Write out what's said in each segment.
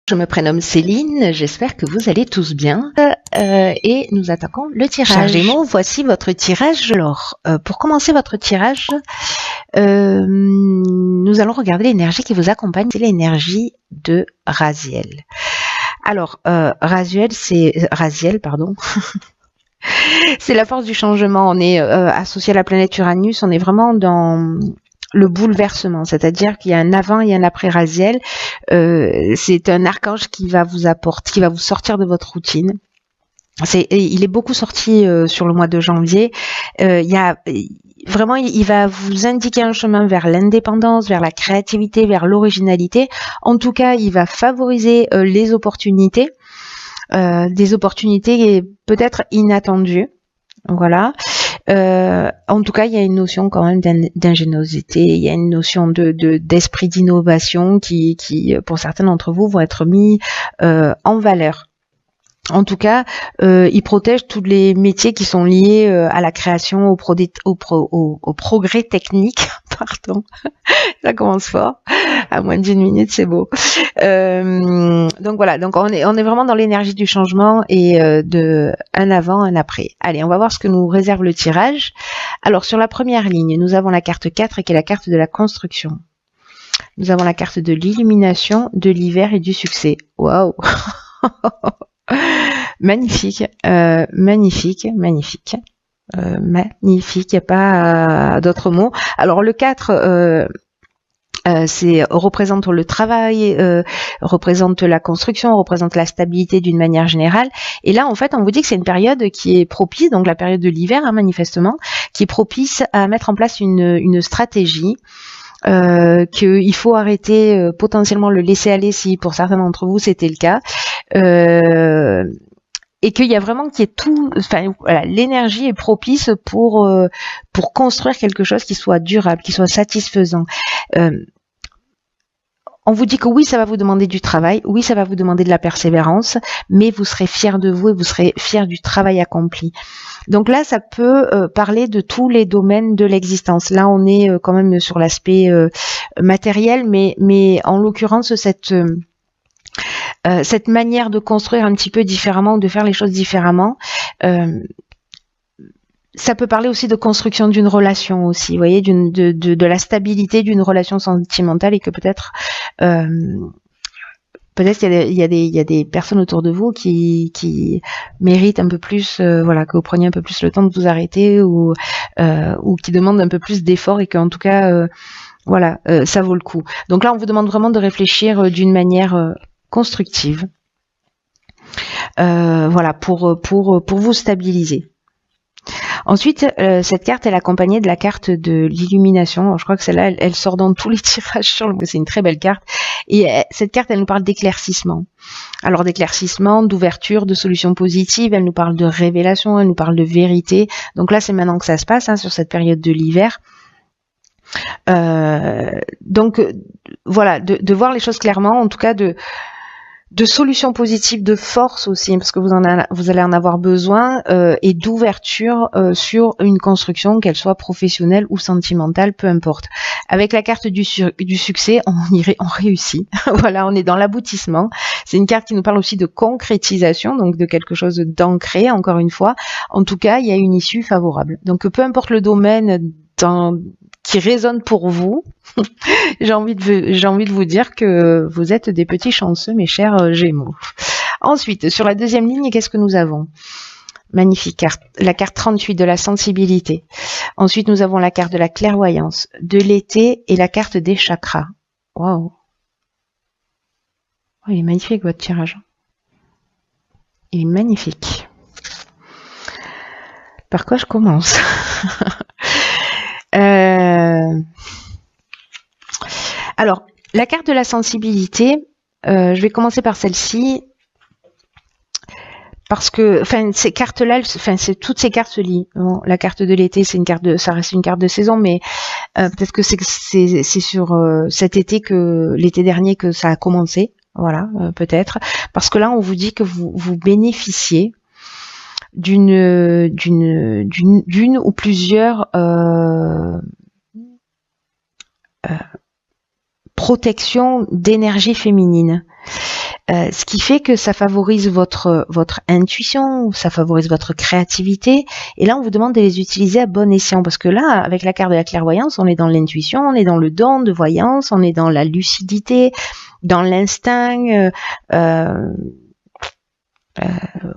Je me prénomme Céline, j'espère que vous allez tous bien et nous attaquons le tirage. Chers Gémeaux, voici votre tirage. Alors, pour commencer votre tirage, nous allons regarder l'énergie qui vous accompagne. C'est l'énergie de Raziel. Alors, Raziel, pardon. C'est la force du changement. On est associé à la planète Uranus. On est vraiment dans le bouleversement, c'est-à-dire qu'il y a un avant et un après Raziel. C'est un archange qui va vous apporter, qui va vous sortir de votre routine. Il est beaucoup sorti sur le mois de janvier. Il va vous indiquer un chemin vers l'indépendance, vers la créativité, vers l'originalité. En tout cas, il va favoriser les opportunités, des opportunités peut-être inattendues. Voilà. En tout cas, il y a une notion quand même d'ingéniosité, il y a une notion d'esprit d'innovation qui, pour certains d'entre vous, vont être mis en valeur. En tout cas, il protège tous les métiers qui sont liés à la création, au progrès technique. Pardon, ça commence fort. À moins d'1 minute, c'est beau. Donc voilà, donc on est vraiment dans l'énergie du changement et de un avant, un après. Allez, on va voir ce que nous réserve le tirage. Alors sur la première ligne, nous avons la carte 4 qui est la carte de la construction. Nous avons la carte de l'illumination, de l'hiver et du succès. Waouh. Magnifique, magnifique, magnifique. Magnifique, il n'y a pas d'autres mots. Alors le 4, représente le travail, représente la construction, représente la stabilité d'une manière générale. Et là, en fait, on vous dit que c'est une période qui est propice, donc la période de l'hiver, hein, manifestement, qui est propice à mettre en place une stratégie. Qu'il faut arrêter potentiellement le laisser aller si pour certains d'entre vous c'était le cas, et qu'il y a vraiment voilà, l'énergie est propice pour construire quelque chose qui soit durable, qui soit satisfaisant. On vous dit que oui, ça va vous demander du travail, oui, ça va vous demander de la persévérance, mais vous serez fiers de vous et vous serez fiers du travail accompli. Donc là, ça peut parler de tous les domaines de l'existence. Là, on est quand même sur l'aspect matériel, mais en l'occurrence, cette manière de construire un petit peu différemment ou de faire les choses différemment, ça peut parler aussi de construction d'une relation aussi, vous voyez, de la stabilité d'une relation sentimentale et que peut-être il y a des personnes autour de vous qui méritent un peu plus, voilà, que vous preniez un peu plus le temps de vous arrêter ou qui demandent un peu plus d'efforts et qu'en tout cas, voilà, ça vaut le coup. Donc là, on vous demande vraiment de réfléchir d'une manière constructive, voilà, pour vous stabiliser. Ensuite, cette carte est accompagnée de la carte de l'illumination. Je crois que celle-là, elle sort dans tous les tirages sur c'est une très belle carte. Et cette carte, elle nous parle d'éclaircissement. Alors d'éclaircissement, d'ouverture, de solutions positives. Elle nous parle de révélation, elle nous parle de vérité. Donc là, c'est maintenant que ça se passe, hein, sur cette période de l'hiver. Donc voilà, de voir les choses clairement, en tout cas de solutions positives, de force aussi, parce que vous allez en avoir besoin, et d'ouverture sur une construction, qu'elle soit professionnelle ou sentimentale, peu importe. Avec la carte du succès, on réussit. Voilà, on est dans l'aboutissement. C'est une carte qui nous parle aussi de concrétisation, donc de quelque chose d'ancré, encore une fois. En tout cas, il y a une issue favorable. Donc peu importe le domaine qui résonne pour vous, j'ai envie de vous dire que vous êtes des petits chanceux, mes chers Gémeaux. Ensuite, sur la deuxième ligne, qu'est-ce que nous avons? Magnifique carte, la carte 38 de la sensibilité. Ensuite, nous avons la carte de la clairvoyance, de l'été et la carte des chakras. Waouh! Oh, il est magnifique votre tirage. Il est magnifique. Par quoi je commence? Alors, la carte de la sensibilité, je vais commencer par celle-ci, parce que, ces cartes-là, c'est toutes ces cartes se lient. Bon, la carte de l'été, ça reste une carte de saison, mais peut-être que c'est sur cet été l'été dernier que ça a commencé, voilà, peut-être, parce que là, on vous dit que vous bénéficiez d'une ou plusieurs protection d'énergie féminine. Ce qui fait que ça favorise votre intuition, ça favorise votre créativité. Et là, on vous demande de les utiliser à bon escient. Parce que là, avec la carte de la clairvoyance, on est dans l'intuition, on est dans le don de voyance, on est dans la lucidité, dans l'instinct.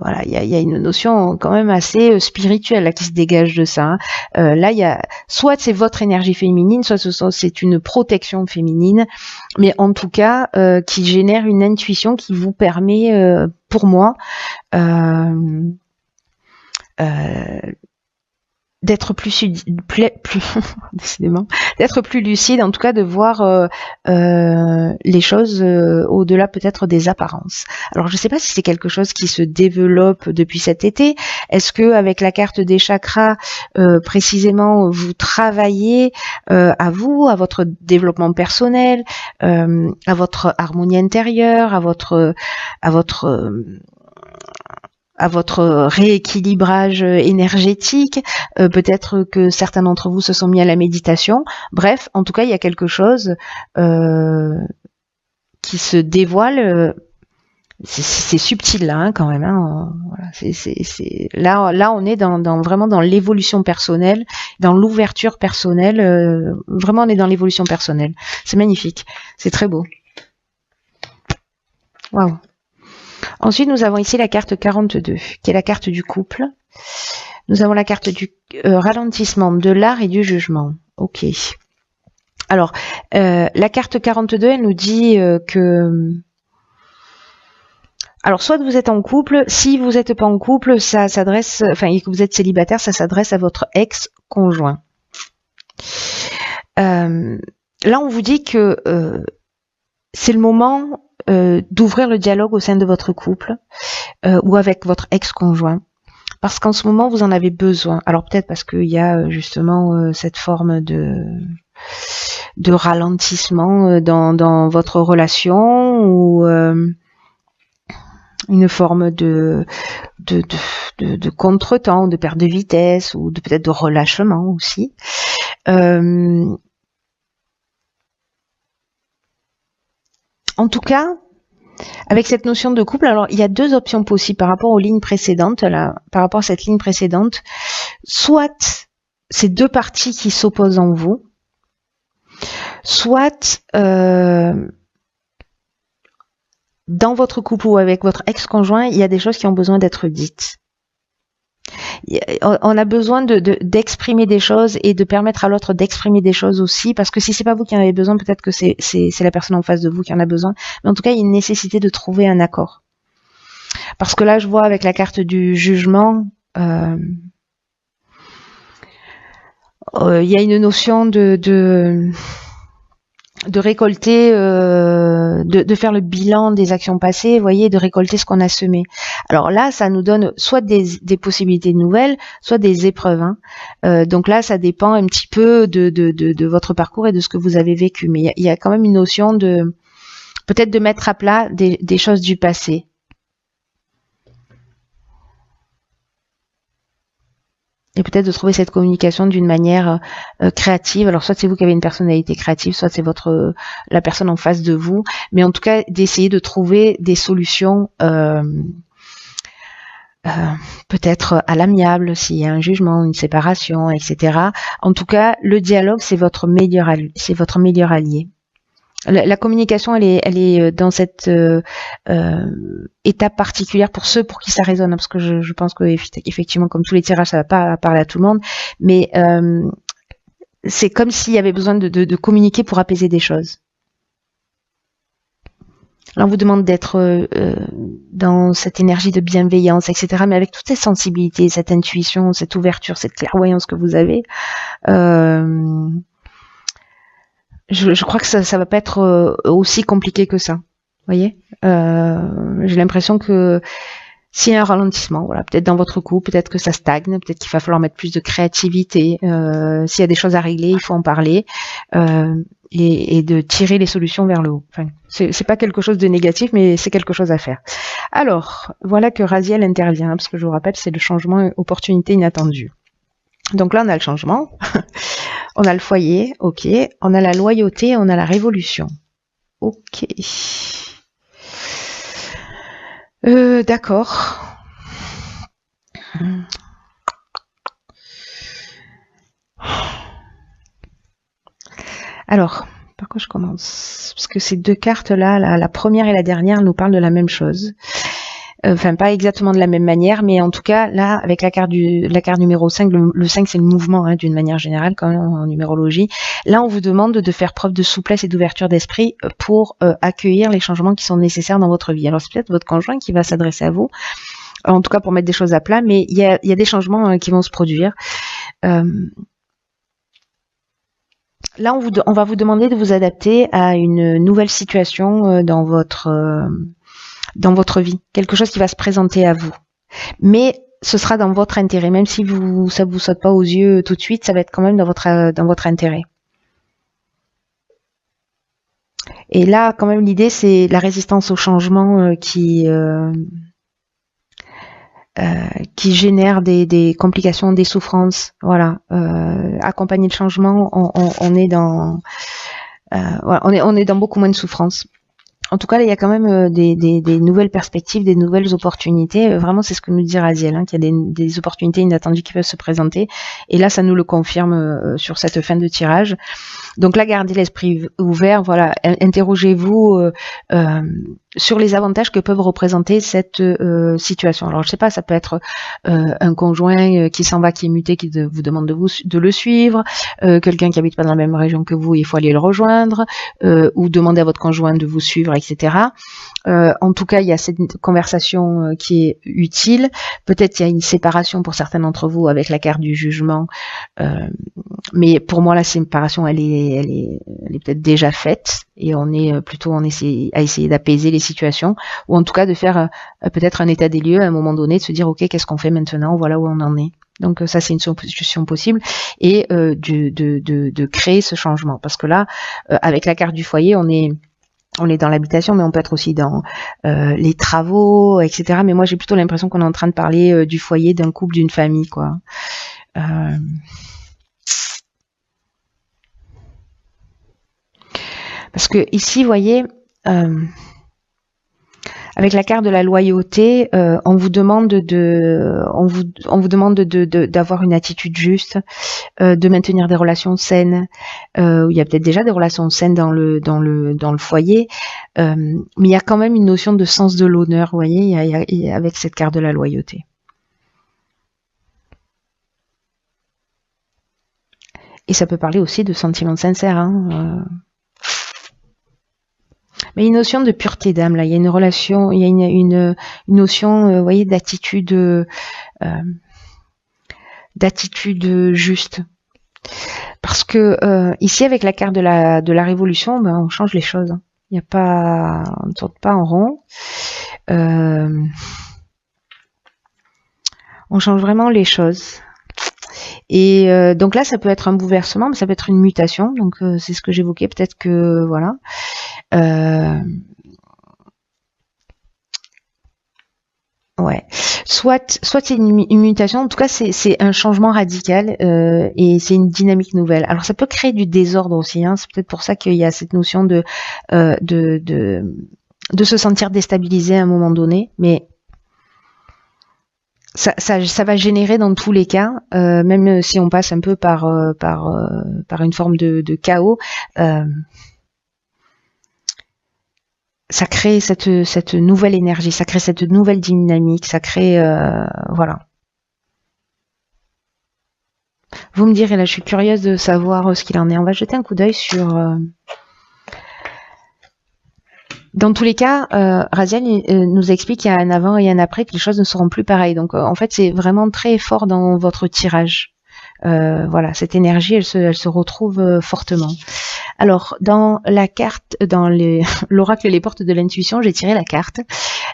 Voilà, il y a une notion quand même assez spirituelle là, qui se dégage de ça. Là, il y a soit c'est votre énergie féminine, soit c'est une protection féminine, mais en tout cas qui génère une intuition qui vous permet, pour moi, d'être plus décidément, d'être plus lucide, en tout cas de voir les choses au-delà peut-être des apparences. Alors je ne sais pas si c'est quelque chose qui se développe depuis cet été. Est-ce que avec la carte des chakras précisément vous travaillez à vous, à votre développement personnel, à votre harmonie intérieure, à votre rééquilibrage énergétique, peut-être que certains d'entre vous se sont mis à la méditation. Bref, en tout cas, il y a quelque chose qui se dévoile. C'est subtil là, hein, quand même. Hein. Voilà, là, on est vraiment dans l'évolution personnelle, dans l'ouverture personnelle. Vraiment, on est dans l'évolution personnelle. C'est magnifique, c'est très beau. Waouh. Ensuite, nous avons ici la carte 42, qui est la carte du couple. Nous avons la carte du ralentissement, de l'art et du jugement. Ok. Alors, la carte 42, elle nous dit que... Alors, soit vous êtes en couple, si vous n'êtes pas en couple, ça s'adresse... Enfin, et que vous êtes célibataire, ça s'adresse à votre ex-conjoint. Là, on vous dit que c'est le moment... d'ouvrir le dialogue au sein de votre couple ou avec votre ex-conjoint, parce qu'en ce moment vous en avez besoin. Alors peut-être parce qu'il y a justement cette forme de ralentissement dans votre relation, ou une forme de contretemps, de perte de vitesse, ou peut-être de relâchement aussi. En tout cas, avec cette notion de couple, alors il y a deux options possibles par rapport aux lignes précédentes, là, par rapport à cette ligne précédente. Soit c'est deux parties qui s'opposent en vous, soit dans votre couple ou avec votre ex-conjoint, il y a des choses qui ont besoin d'être dites. On a besoin d'exprimer des choses et de permettre à l'autre d'exprimer des choses aussi, parce que si c'est pas vous qui en avez besoin, peut-être que c'est la personne en face de vous qui en a besoin. Mais en tout cas, il y a une nécessité de trouver un accord. Parce que là, je vois avec la carte du jugement, il y a une notion de récolter, de faire le bilan des actions passées, vous voyez, de récolter ce qu'on a semé. Alors là, ça nous donne soit des possibilités nouvelles, soit des épreuves. Hein. Donc là, ça dépend un petit peu de votre parcours et de ce que vous avez vécu. Mais il y a quand même une notion de peut-être de mettre à plat des choses du passé. Et peut-être de trouver cette communication d'une manière créative. Alors soit c'est vous qui avez une personnalité créative, soit c'est la personne en face de vous. Mais en tout cas, d'essayer de trouver des solutions peut-être à l'amiable s'il y a un jugement, une séparation, etc. En tout cas, le dialogue, c'est votre meilleur allié. La communication, elle est dans cette étape particulière pour ceux pour qui ça résonne, parce que je pense que effectivement, comme tous les tirages, ça va pas parler à tout le monde, mais c'est comme s'il y avait besoin de communiquer pour apaiser des choses. Là, on vous demande d'être dans cette énergie de bienveillance, etc., mais avec toute cette sensibilité, cette intuition, cette ouverture, cette clairvoyance que vous avez. Je crois que ça va pas être aussi compliqué que ça. Vous voyez, j'ai l'impression que s'il y a un ralentissement, voilà, peut-être dans votre couple, peut-être que ça stagne, peut-être qu'il va falloir mettre plus de créativité. S'il y a des choses à régler, il faut en parler et de tirer les solutions vers le haut. Enfin, c'est pas quelque chose de négatif, mais c'est quelque chose à faire. Alors, voilà que Raziel intervient, parce que je vous rappelle, c'est le changement opportunité inattendue. Donc là, on a le changement. On a le foyer, ok. On a la loyauté, on a la révolution. Ok. D'accord. Alors, par quoi je commence? Parce que ces deux cartes-là, la première et la dernière, nous parlent de la même chose. Enfin, pas exactement de la même manière, mais en tout cas, là, avec la carte numéro 5, le 5, c'est le mouvement, hein, d'une manière générale, quand même, en numérologie. Là, on vous demande de faire preuve de souplesse et d'ouverture d'esprit pour accueillir les changements qui sont nécessaires dans votre vie. Alors, c'est peut-être votre conjoint qui va s'adresser à vous, en tout cas pour mettre des choses à plat, mais il y a des changements qui vont se produire. Là, on va vous demander de vous adapter à une nouvelle situation dans votre vie, quelque chose qui va se présenter à vous. Mais ce sera dans votre intérêt, même si ça vous saute pas aux yeux tout de suite, ça va être quand même dans votre intérêt. Et là, quand même, l'idée, c'est la résistance au changement qui génère des complications, des souffrances. Voilà, accompagner le changement, on est dans voilà, on est dans beaucoup moins de souffrances. En tout cas, là, il y a quand même des nouvelles perspectives, des nouvelles opportunités. Vraiment, c'est ce que nous dit Raziel, hein, qu'il y a des opportunités inattendues qui peuvent se présenter. Et là, ça nous le confirme sur cette fin de tirage. Donc là, gardez l'esprit ouvert. Voilà, interrogez-vous sur les avantages que peuvent représenter cette situation. Alors, je sais pas, ça peut être un conjoint qui s'en va, qui est muté, qui vous demande de le suivre, quelqu'un qui habite pas dans la même région que vous, il faut aller le rejoindre, ou demander à votre conjoint de vous suivre, etc. En tout cas, il y a cette conversation qui est utile. Peut-être il y a une séparation pour certains d'entre vous avec la carte du jugement, mais pour moi, la séparation, elle est peut-être déjà faite, et on est plutôt à essayer d'apaiser les situations, ou en tout cas de faire peut-être un état des lieux à un moment donné, de se dire ok, qu'est-ce qu'on fait maintenant, voilà où on en est. Donc ça, c'est une solution possible, et de créer ce changement, parce que là, avec la carte du foyer, on est dans l'habitation, mais on peut être aussi dans les travaux, etc. Mais moi, j'ai plutôt l'impression qu'on est en train de parler du foyer, d'un couple, d'une famille, quoi. Parce que ici, vous voyez, avec la carte de la loyauté, on vous demande d'avoir une attitude juste, de maintenir des relations saines. Il y a peut-être déjà des relations saines dans le foyer, mais il y a quand même une notion de sens de l'honneur, vous voyez, avec cette carte de la loyauté. Et ça peut parler aussi de sentiments sincères, hein. Mais il y a une notion de pureté d'âme, là. Il y a une relation, il y a une notion, vous voyez, d'attitude juste. Parce que ici, avec la carte de la révolution, ben, on change les choses. Il n'y a pas, on ne tourne pas en rond. On change vraiment les choses. Et donc là, ça peut être un bouleversement, mais ça peut être une mutation. Donc c'est ce que j'évoquais. Peut-être que voilà. Ouais. Soit c'est une mutation. En tout cas, c'est un changement radical et c'est une dynamique nouvelle. Alors ça peut créer du désordre aussi. Hein. C'est peut-être pour ça qu'il y a cette notion de se sentir déstabilisé à un moment donné, mais ça va générer dans tous les cas, même si on passe un peu par une forme de chaos, ça crée cette nouvelle énergie, ça crée cette nouvelle dynamique, ça crée voilà. Vous me direz, là, je suis curieuse de savoir ce qu'il en est. On va jeter un coup d'œil sur. Dans tous les cas, Raziel nous explique qu'il y a un avant et un après, que les choses ne seront plus pareilles. Donc, en fait, c'est vraiment très fort dans votre tirage. Voilà, cette énergie, elle se retrouve fortement. Alors, dans la carte, dans l'oracle Les Portes de l'intuition, j'ai tiré la carte,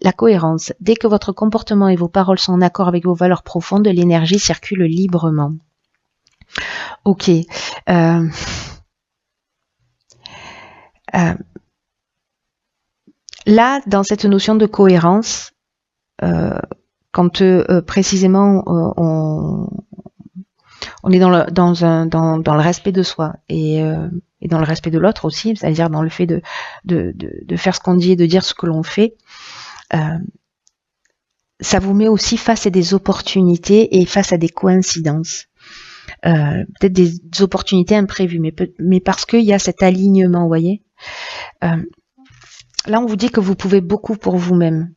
la cohérence. Dès que votre comportement et vos paroles sont en accord avec vos valeurs profondes, l'énergie circule librement. Ok. Là, dans cette notion de cohérence, quand précisément on est dans le respect de soi et dans le respect de l'autre aussi, c'est-à-dire dans le fait de faire ce qu'on dit et de dire ce que l'on fait, ça vous met aussi face à des opportunités et face à des coïncidences. Peut-être des opportunités imprévues, mais parce qu'il y a cet alignement, vous voyez. Là, on vous dit que vous pouvez beaucoup pour vous-même.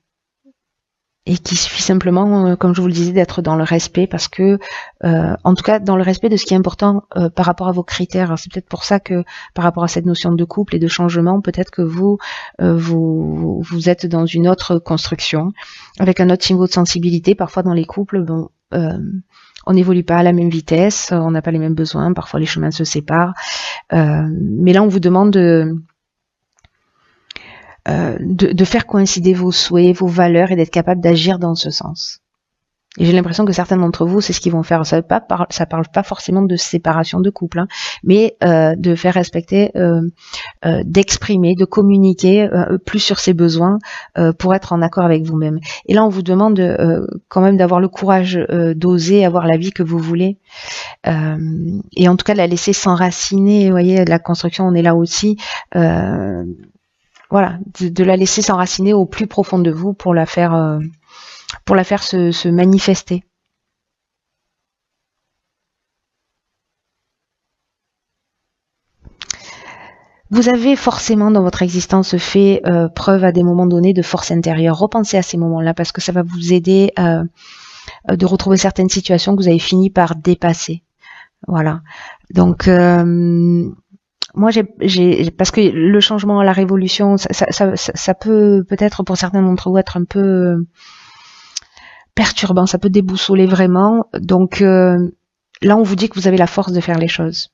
Et qu'il suffit simplement, comme je vous le disais, d'être dans le respect, parce que, en tout cas, dans le respect de ce qui est important par rapport à vos critères. C'est peut-être pour ça que, par rapport à cette notion de couple et de changement, peut-être que vous êtes dans une autre construction, avec un autre niveau de sensibilité. Parfois, dans les couples, bon, on n'évolue pas à la même vitesse, on n'a pas les mêmes besoins, parfois les chemins se séparent. Mais là, on vous demande de faire coïncider vos souhaits, vos valeurs et d'être capable d'agir dans ce sens. Et j'ai l'impression que certains d'entre vous, c'est ce qu'ils vont faire. Ça parle pas forcément de séparation de couple, hein, mais de faire respecter, d'exprimer, de communiquer plus sur ses besoins pour être en accord avec vous-même. Et là, on vous demande quand même d'avoir le courage d'oser avoir la vie que vous voulez. Et en tout cas, de la laisser s'enraciner. Vous voyez, la construction, on est là aussi. Voilà, de la laisser s'enraciner au plus profond de vous pour la faire se manifester. Vous avez forcément dans votre existence fait preuve à des moments donnés de force intérieure. Repensez à ces moments-là parce que ça va vous aider de retrouver certaines situations que vous avez fini par dépasser. Voilà. Donc moi, parce que le changement, la révolution, ça peut peut-être pour certains d'entre vous être un peu perturbant, ça peut débousoler vraiment. Donc là, on vous dit que vous avez la force de faire les choses.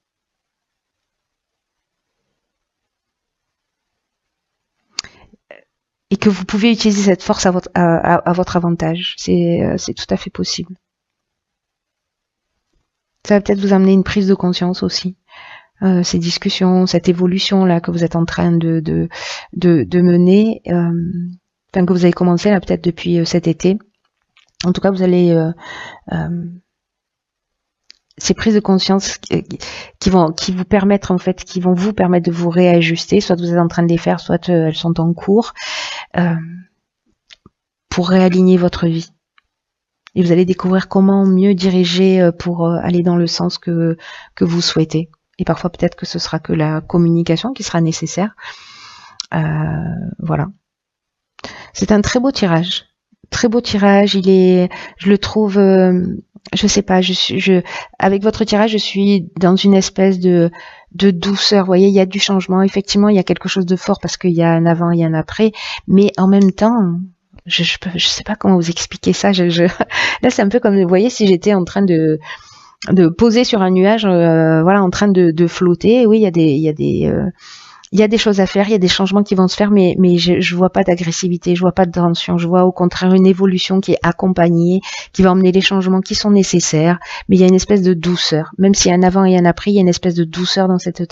Et que vous pouvez utiliser cette force à votre avantage. C'est tout à fait possible. Ça va peut-être vous amener une prise de conscience aussi. Ces discussions, cette évolution là que vous êtes en train de mener, enfin que vous avez commencé là peut-être depuis cet été. En tout cas, vous allez ces prises de conscience qui vont vous permettre en fait, qui vont vous permettre de vous réajuster. Soit vous êtes en train de les faire, soit elles sont en cours pour réaligner votre vie. Et vous allez découvrir comment mieux diriger pour aller dans le sens que vous souhaitez. Et parfois, peut-être que ce sera que la communication qui sera nécessaire. Voilà. C'est un très beau tirage. Très beau tirage. Je le trouve, je sais pas, avec votre tirage, je suis dans une espèce de douceur. Vous voyez, il y a du changement. Effectivement, il y a quelque chose de fort parce qu'il y a un avant et un après. Mais en même temps, je sais pas comment vous expliquer ça. Là, c'est un peu comme, vous voyez, si j'étais en train de poser sur un nuage, voilà, en train de flotter. Oui, il y a des choses à faire, il y a des changements qui vont se faire, mais je vois pas d'agressivité, je vois pas de tension, je vois au contraire une évolution qui est accompagnée, qui va emmener les changements qui sont nécessaires, mais il y a une espèce de douceur. Même s'il y a un avant et un après, il y a une espèce de douceur dans cette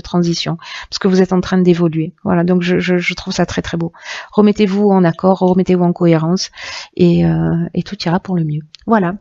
transition, parce que vous êtes en train d'évoluer. Voilà, donc je trouve ça très très beau. Remettez-vous en accord, remettez-vous en cohérence, et tout ira pour le mieux. Voilà.